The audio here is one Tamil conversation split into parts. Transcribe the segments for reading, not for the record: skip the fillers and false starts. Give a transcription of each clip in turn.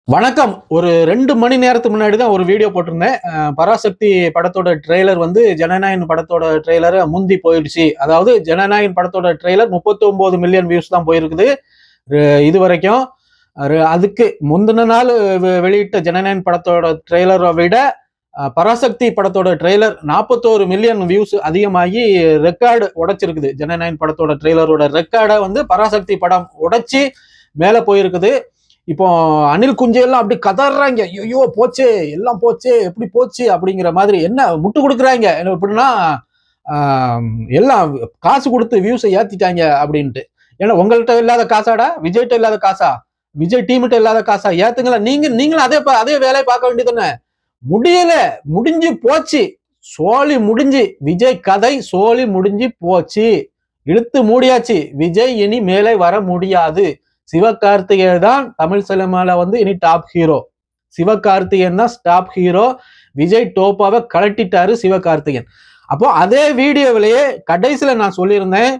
வணக்கம். ஒரு 2 மணி நேரத்துக்கு முன்னாடி தான் ஒரு வீடியோ போட்டிருந்தேன். பராசக்தி படத்தோட ட்ரெய்லர் வந்து ஜனநாயகன் படத்தோட ட்ரெய்லரை முந்தி போயிடுச்சு. அதாவது ஜனநாயகன் படத்தோட ட்ரெய்லர் 39 மில்லியன் வியூஸ் தான் போயிருக்குது இது வரைக்கும். அதுக்கு முந்தின நாள் வெளியிட்ட ஜனநாயகன் படத்தோட ட்ரெய்லரை விட பராசக்தி படத்தோட ட்ரெய்லர் 41 மில்லியன் வியூஸ் அதிகமாகி ரெக்கார்டு உடைச்சிருக்குது. ஜனநாயகன் படத்தோட ட்ரெய்லரோட ரெக்கார்டை வந்து பராசக்தி படம் உடைச்சி மேலே போயிருக்குது. இப்போ அனில் குஞ்செல்லாம் அப்படி கதறாங்க, ஐயோ போச்சு, எல்லாம் போச்சு, எப்படி போச்சு அப்படிங்கிற மாதிரி என்ன முட்டு கொடுக்குறாங்க. எப்படின்னா எல்லாம் காசு கொடுத்து வியூஸை ஏத்திட்டாங்க அப்படின்ட்டு. ஏன்னா உங்கள்கிட்ட இல்லாத காசாடா, விஜய்கிட்ட இல்லாத காசா, விஜய் டீம்கிட்ட இல்லாத காசா, ஏத்துங்களா நீங்களும் அதே வேலையை பார்க்க வேண்டியதுன்னு. முடியல, முடிஞ்சு போச்சு, சோழி முடிஞ்சு, விஜய் கதை சோழி முடிஞ்சு போச்சு, இழுத்து மூடியாச்சு. விஜய் இனி மேலே வர முடியாது. சிவகார்த்திகேயன் தான் தமிழ் சினிமால வந்து இனி டாப் ஹீரோ. சிவகார்த்திகேயன் தான் டாப் ஹீரோ. விஜய் டோப்பாவை கலட்டிட்டாரு சிவகார்த்திகேயன். அப்போ அதே வீடியோவிலேயே கடைசியில நான் சொல்லியிருந்தேன்,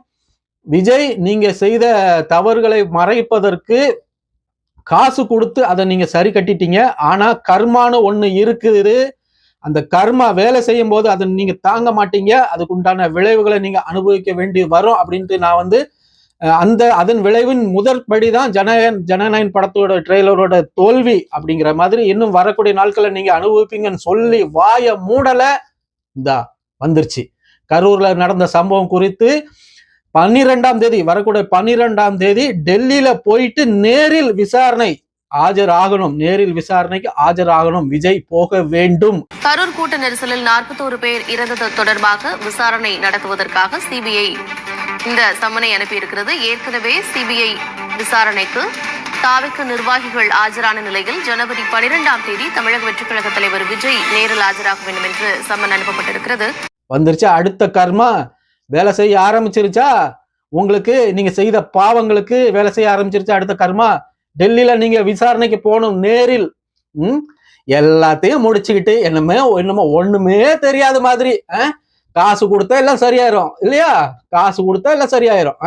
விஜய் நீங்க செய்த தவறுகளை மறைப்பதற்கு காசு கொடுத்து அதை நீங்க சரி கட்டிட்டீங்க. ஆனா கர்மான்னு ஒண்ணு இருக்குது. அந்த கர்மா வேலை செய்யும் போது அதை நீங்க தாங்க மாட்டீங்க. அதுக்கு உண்டான விளைவுகளை நீங்க அனுபவிக்க வேண்டி வரும் அப்படின்ட்டு நான் வந்து அதன் விளைவின் முதற்படிதான் ஜனநாயகன் படத்தோட ட்ரெய்லரோட தோல்வி அப்படிங்கிற மாதிரி இன்னும் வரக்கூடிய நாட்களை நீங்க அனுபவிப்பீங்கன்னு சொல்லி வாய மூடல. இந்தா வந்துருச்சு. கரூர்ல நடந்த சம்பவம் குறித்து 12ஆம் தேதி, வரக்கூடிய 12ஆம் தேதி டெல்லியில போயிட்டு நேரில் விசாரணை ஆஜராகணும். நேரில் விசாரணைக்கு ஆஜராகணும். விஜய் போக வேண்டும். கரூர் கூட்ட நெரிசலில் 41 பேர் இறந்தது தொடர்பாக விசாரணை நடத்துவதற்காக சிபிஐ இந்த சம்மனை அனுப்பியிருக்கிறது. ஏற்கனவே சிபிஐ விசாரணைக்கு தாவிக நிர்வாகிகள் ஆஜரான நிலையில் ஜனவரி 12ஆம் தேதி தமிழக வெற்றிக் கழக தலைவர் விஜய் நேரில் ஆஜராக வேண்டும் என்று சம்மன் அனுப்பப்பட்டிருக்கிறது. வந்துருச்சா? அடுத்த கர்மா வேலை செய்ய ஆரம்பிச்சிருச்சா? உங்களுக்கு நீங்க செய்த பாவங்களுக்கு வேலை செய்ய ஆரம்பிச்சிருச்சா அடுத்த கர்மா? டெல்லியில நீங்க விசாரணைக்கு போகணும் நேரில். எல்லாத்தையும் முடிச்சுக்கிட்டு என்னமோ ஒண்ணுமே தெரியாத மாதிரி காசு கொடுத்தா எல்லாம் சரியாயிரும் இல்லையா? காசு கொடுத்தா எல்லாம் சரியாயிரும்.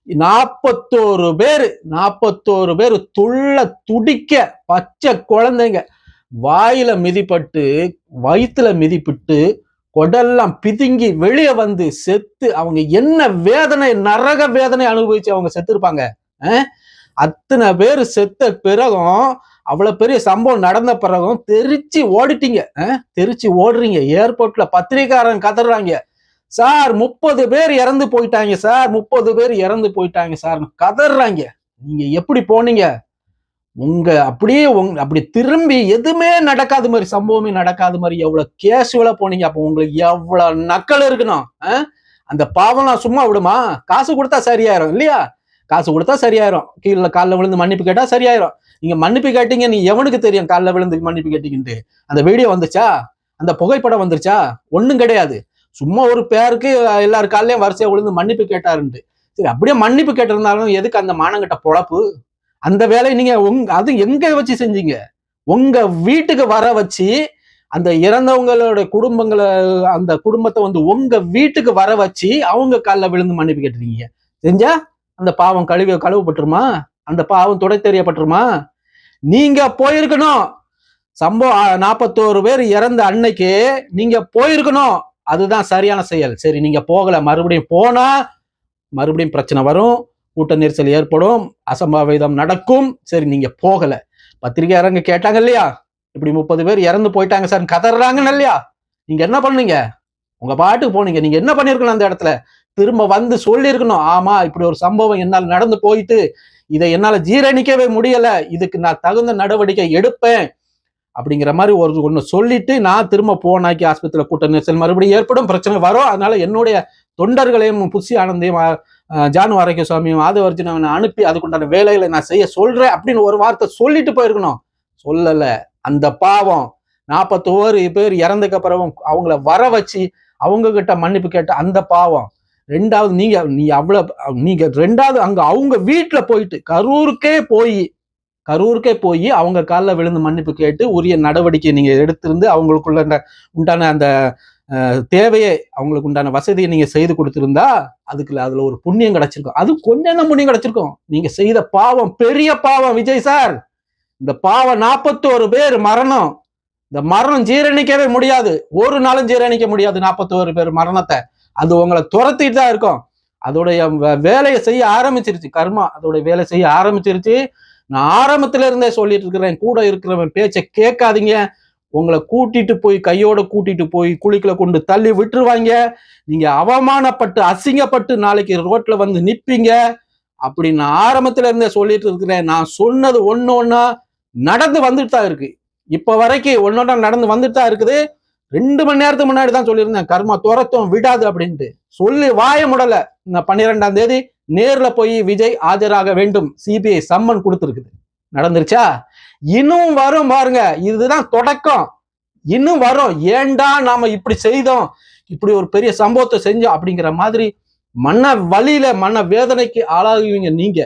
41 பேரு துள்ள துடிக்க பச்சை குழந்தைங்க வாயில மிதிப்பட்டு, வயிற்றுல மிதிப்பட்டு, கொடெல்லாம் பிதுங்கி வெளியே வந்து செத்து அவங்க என்ன வேதனை, நரக வேதனை அனுபவிச்சு அவங்க செத்து இருப்பாங்க. அத்தனை பேர் செத்த பிறகும், அவ்வளவு பெரிய சம்பவம் நடந்த பிறகும் தெரிச்சு ஓடிட்டீங்க. தெரிச்சு ஓடுறீங்க. ஏர்போர்ட்ல பத்திரிகாரன் கதறாங்க, சார் 30 பேர் இறந்து போயிட்டாங்க சார், 30 பேர் இறந்து போயிட்டாங்க சார் கதறாங்க. நீங்க எப்படி போனீங்க? அப்படி திரும்பி எதுவுமே நடக்காத மாதிரி, சம்பவமே நடக்காத மாதிரி எவ்வளவு கேஷுவலா போனீங்க. அப்ப உங்களுக்கு எவ்வளவு நக்கல் இருக்கணும். அந்த பாவம்லாம் சும்மா விடுமா? காசு கொடுத்தா சரியாயிரும் இல்லையா? காசு கொடுத்தா சரியாயிரும். கீழே காலில் விழுந்து மன்னிப்பு கேட்டா சரியாயிரும். நீங்க மன்னிப்பு கேட்டீங்க, நீ எவனுக்கு தெரியும் காலில் விழுந்து மன்னிப்பு கேட்டீங்கன்ட்டு? அந்த வீடியோ வந்துச்சா? அந்த புகைப்படம் வந்துருச்சா? ஒண்ணும் கிடையாது. சும்மா ஒரு பேருக்கு எல்லாரும் காலையும் வரிசையா விழுந்து மன்னிப்பு கேட்டாருன்ட்டு. சரி, அப்படியே மன்னிப்பு கேட்டிருந்தாலும் எதுக்கு அந்த மானங்கட்ட பொழப்பு? அந்த வேலையை நீங்க அது எங்க வச்சு செஞ்சீங்க? உங்க வீட்டுக்கு வர வச்சு அந்த இறந்தவங்களோட குடும்பங்களை, அந்த குடும்பத்தை வந்து உங்க வீட்டுக்கு வர வச்சு அவங்க காலில் விழுந்து மன்னிப்பு கேட்டுருக்கீங்க. செஞ்சா அந்த பாவம் கழுவப்பட்டுருமா? அந்த பாவம் துடை தெரியப்பட்டுருமா? நீங்க போயிருக்கணும். சம்பவம் 41 பேர் இறந்த அன்னைக்கு நீங்க போயிருக்கணும். அதுதான் சரியான செயல். சரி, நீங்க போகல. மறுபடியும் போனா மறுபடியும் பிரச்சனை வரும், கூட்ட நெரிசல் ஏற்படும், அசம்பாவிதம் நடக்கும். சரி, நீங்க போகல. பத்திரிகையாளங்க கேட்டாங்க இல்லையா, இப்படி 30 பேர் இறந்து போயிட்டாங்க சார் கதறாங்கன்னு இல்லையா? நீங்க என்ன பண்ணீங்க? உங்க பாட்டுக்கு போனீங்க. நீங்க என்ன பண்ணிருக்கணும்? அந்த இடத்துல திரும்ப வந்து சொல்லி இருக்கணும், ஆமா இப்படி ஒரு சம்பவம் என்னால் நடந்து போயிட்டு, இதை என்னால ஜீரணிக்கவே முடியல, இதுக்கு நான் தகுந்த நடவடிக்கை எடுப்பேன் அப்படிங்கிற மாதிரி ஒண்ணு சொல்லிட்டு, நான் திரும்ப போனாக்கி ஆஸ்பத்திரியில கூட்ட நெரிசல் மறுபடியும் ஏற்படும், பிரச்சனை வரும். அதனால என்னுடைய தொண்டர்களையும் புசி ஆனந்தையும் ஜானு ஆரோக்கியசாமியும் ஆதவர்ஜுனவனை அனுப்பி அதுக்குண்டான வேலைகளை நான் செய்ய சொல்றேன் அப்படின்னு ஒரு வார்த்தை சொல்லிட்டு போயிருக்கணும். சொல்லல. அந்த பாவம் 41 பேர் இறந்ததுக்கு அப்புறம் அவங்கள வர வச்சு அவங்க கிட்ட மன்னிப்பு கேட்ட அந்த பாவம். ரெண்டாவது நீங்க ரெண்டாவது அங்க அவங்க வீட்டுல போயிட்டு கரூருக்கே போய் அவங்க காலில் விழுந்து மன்னிப்பு கேட்டு உரிய நடவடிக்கை நீங்க எடுத்திருந்து அவங்களுக்குள்ள உண்டான அந்த தேவையை, அவங்களுக்கு உண்டான வசதியை நீங்க செய்து கொடுத்திருந்தா அதுல ஒரு புண்ணியம் கிடைச்சிருக்கும். அது கொஞ்சம் புண்ணியம் கிடைச்சிருக்கும். நீங்க செய்த பாவம் பெரிய பாவம் விஜய் சார். இந்த பாவம் 41 பேர் மரணம். இந்த மரணம் ஜீரணிக்கவே முடியாது. ஒரு நாளும் ஜீரணிக்க முடியாது 41 பேர் மரணத்தை. அது உங்களை துரத்திட்டு தான் இருக்கும். அதோடைய வேலையை செய்ய ஆரம்பிச்சிருச்சு. கர்மா அதோடைய வேலை செய்ய ஆரம்பிச்சிருச்சு. நான் ஆரம்பத்துல இருந்தே சொல்லிட்டு இருக்கிறேன், கூட இருக்கிறவன் பேச்சை கேட்காதீங்க. உங்களை கூட்டிட்டு போய் கையோட கூட்டிட்டு போய் குழிக்குள்ள கொண்டு தள்ளி விட்டுருவாங்க. நீங்க அவமானப்பட்டு அசிங்கப்பட்டு நாளைக்கு ரோட்ல வந்து நிப்பீங்க. அப்படி நான் ஆரம்பத்துல இருந்தே சொல்லிட்டு இருக்கிறேன். நான் சொன்னது ஒண்ணா நடந்து வந்துட்டு தான் இருக்கு. இப்ப வரைக்கும் ஒன்னொன்னா நடந்து வந்துட்டு தான் இருக்குது. 2 மணி நேரத்துக்கு முன்னாடி தான் சொல்லியிருந்தேன், கர்மா துரத்தும் விடாது அப்படின்ட்டு. சொல்லி வாய முடல. இந்த 12ஆம் தேதி நேர்ல போய் விஜய் ஆஜராக வேண்டும், சிபிஐ சம்மன் கொடுத்துருக்குது. நடந்துருச்சா? இன்னும் வரும் பாருங்க. இதுதான் தொடக்கம். இன்னும் வரும். ஏண்டா நாம இப்படி செய்தோம், இப்படி ஒரு பெரிய சம்பவத்தை செஞ்சோம் அப்படிங்கிற மாதிரி மன வலியில மன வேதனைக்கு ஆளாகுவீங்க நீங்க.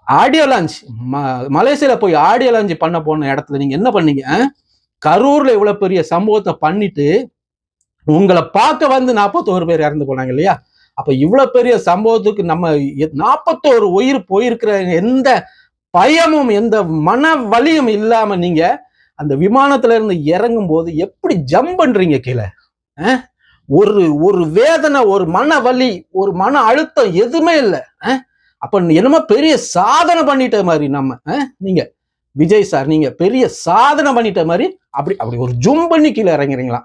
ஆடியோ லான்ச் மலேசியால போய் ஆடியோ லான்ச் பண்ண போன இடத்துல நீங்க என்ன பண்ணீங்க? கரூர்ல இவ்வளவு பெரிய சம்பவத்தை பண்ணிட்டு உங்களை பார்க்க வந்து 41 பேர் இறந்து போனாங்க இல்லையா? அப்ப இவ்வளவு பெரிய சம்பவத்துக்கு நம்ம 41 உயிர் போயிருக்கிற எந்த பயமும் எந்த மன வலியும் இல்லாம நீங்க அந்த விமானத்துல இருந்து இறங்கும் போது எப்படி ஜம்ப் பண்றீங்க கீழே? ஒரு வேதனை, ஒரு மன வலி, ஒரு மன அழுத்தம் எதுவுமே இல்லை. அப்ப என்னமோ பெரிய சாதனை பண்ணிட்ட மாதிரி நம்ம நீங்க விஜய் சார், நீங்க பெரிய சாதனை பண்ணிட்ட மாதிரி அப்படி ஒரு ஜும் பண்ணி கீழே இறங்குறீங்களா?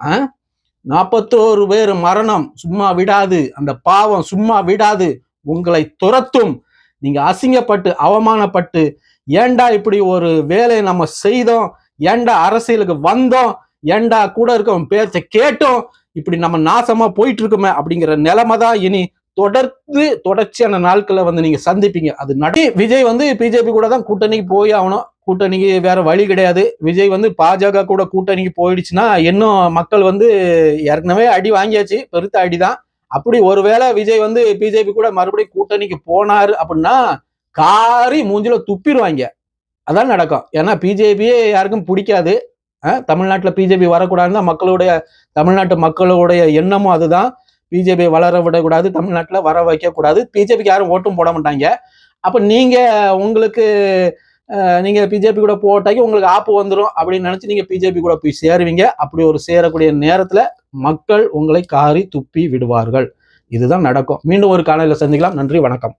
41 பேர் மரணம் சும்மா விடாது. அந்த பாவம் சும்மா விடாது. உங்களை துரத்தும். நீங்க அசிங்கப்பட்டு அவமானப்பட்டு ஏண்டா இப்படி ஒரு வேலையை நம்ம செய்தோம், ஏண்டா அரசியலுக்கு வந்தோம், ஏண்டா கூட இருக்கவன் பேச்சை கேட்டோம், இப்படி நம்ம நாசமா போயிட்டு இருக்குமே அப்படிங்கிற நிலைமை தான் இனி தொடர்ச்சியான நாட்களை வந்து நீங்க சந்திப்பீங்க. அது விஜய் வந்து பிஜேபி கூட தான் கூட்டணிக்கு போய் ஆகணும். கூட்டணிக்கு வேற வழி கிடையாது. விஜய் வந்து பாஜக கூட கூட்டணிக்கு போயிடுச்சுன்னா இன்னும் மக்கள் வந்து ஏற்கனவே அடி வாங்கியாச்சு, பெருத்த அடிதான். அப்படி ஒருவேளை விஜய் வந்து பிஜேபி கூட மறுபடியும் கூட்டணிக்கு போனாரு அப்படின்னா காரி மூஞ்சில துப்பிடுவாங்க. அதான் நடக்கும். ஏன்னா பிஜேபியே யாருக்கும் பிடிக்காது. தமிழ்நாட்டுல பிஜேபி வரக்கூடாதுன்னு தமிழ்நாட்டு மக்களுடைய எண்ணமும் அதுதான். பிஜேபி வளர விடக்கூடாது, தமிழ்நாட்டுல வர வைக்க கூடாது. பிஜேபிக்கு யாரும் ஓட்டும் போட மாட்டாங்க. அப்ப நீங்க பிஜேபி கூட போட்டாக்கி உங்களுக்கு ஆப்பு வந்துடும் அப்படின்னு நினைச்சு நீங்க பிஜேபி கூட போய் சேருவீங்க. அப்படி ஒரு சேரக்கூடிய நேரத்துல மக்கள் உங்களை காரி துப்பி விடுவார்கள். இதுதான் நடக்கும். மீண்டும் ஒரு காணொளியில சந்திக்கலாம். நன்றி, வணக்கம்.